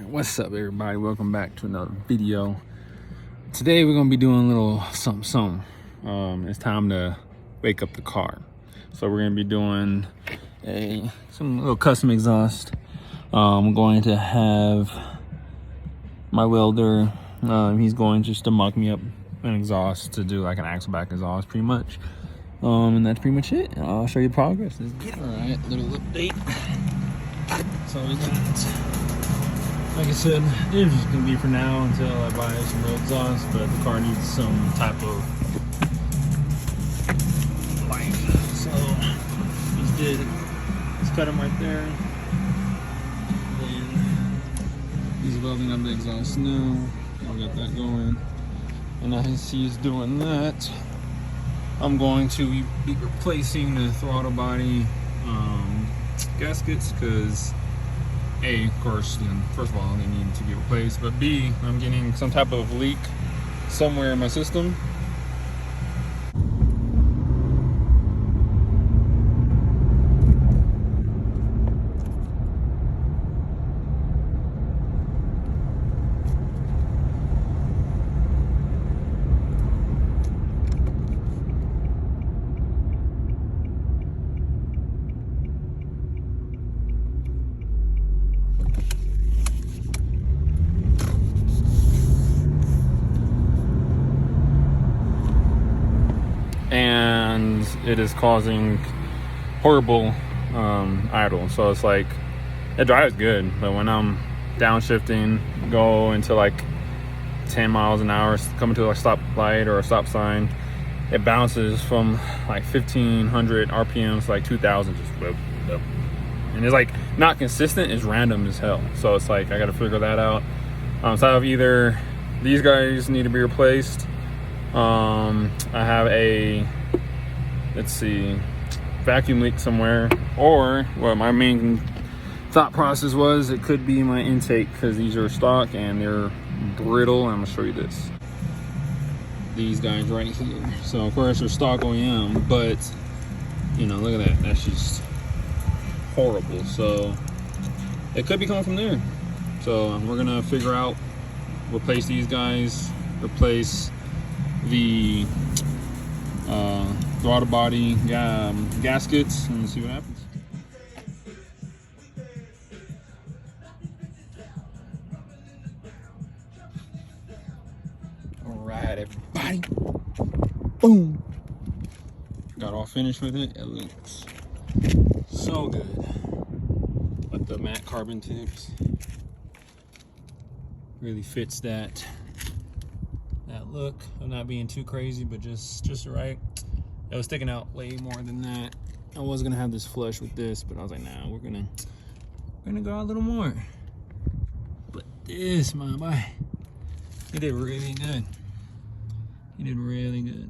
What's up, everybody? Welcome back to another video. Today we're gonna be doing a little something. It's time to wake up the car, so we're gonna be doing some little custom exhaust. I'm going to have my welder. He's going just to mock me up an exhaust to do like an axle back exhaust, pretty much. And that's pretty much it. I'll show you the progress. Let's get it. All right, little update. So we got, like I said, it's just gonna be for now until I buy some real exhaust, but the car needs some type of life. So he's cut him right there. And he's welding up the exhaust now. I got that going. And as he's doing that, I'm going to be replacing the throttle body gaskets, because A, of course, first of all, they need to be replaced, but B, I'm getting some type of leak somewhere in my system. And it is causing horrible idle. So it's like, it drives good, but when I'm downshifting, go into like 10 miles an hour, coming to a stop light or a stop sign, it bounces from like 1500 RPMs to like 2000, just whoop, whoop. And it's like not consistent, it's random as hell. So it's like, I gotta figure that out. So I have either these guys need to be replaced. I have a, let's see, vacuum leak somewhere, or what my main thought process was, it could be my intake, because these are stock and they're brittle. I'm gonna show you this. These guys right here. So of course they're stock OEM, but you know, look at that. That's just horrible. So it could be coming from there. So we're gonna figure out, replace these guys, replace the throttle body gaskets, and see what happens. All right, everybody. Boom. Got all finished with it. It looks so good. But the matte carbon tips really fits that look of not being too crazy, but just right. It was sticking out way more than that. I was gonna have this flush with this, but I was like, nah, we're gonna go out a little more. But this, my boy, he did really good. He did really good.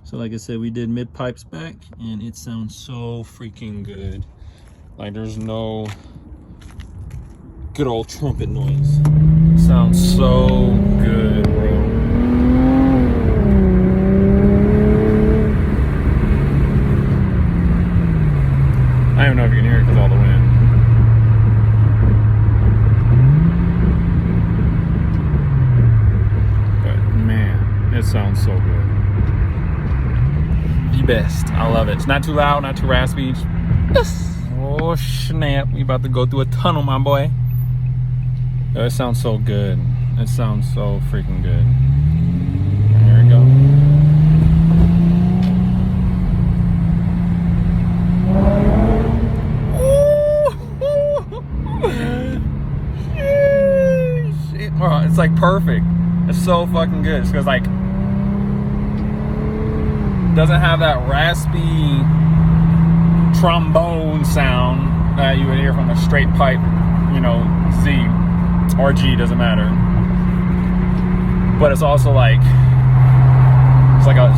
So like I said, we did mid pipes back, and it sounds so freaking good. Like there's no good old trumpet noise. It sounds so good, bro. I don't know if you can hear it because of all the wind. But man, it sounds so good. The best. I love it. It's not too loud, not too raspy. Oh snap, we about to go through a tunnel, my boy. Oh, it sounds so good. It sounds so freaking good. Here we go. Bro, it's like perfect. It's so fucking good. It's because like, doesn't have that raspy trombone sound that you would hear from a straight pipe, you know, Z or G, doesn't matter. But it's also like, it's like a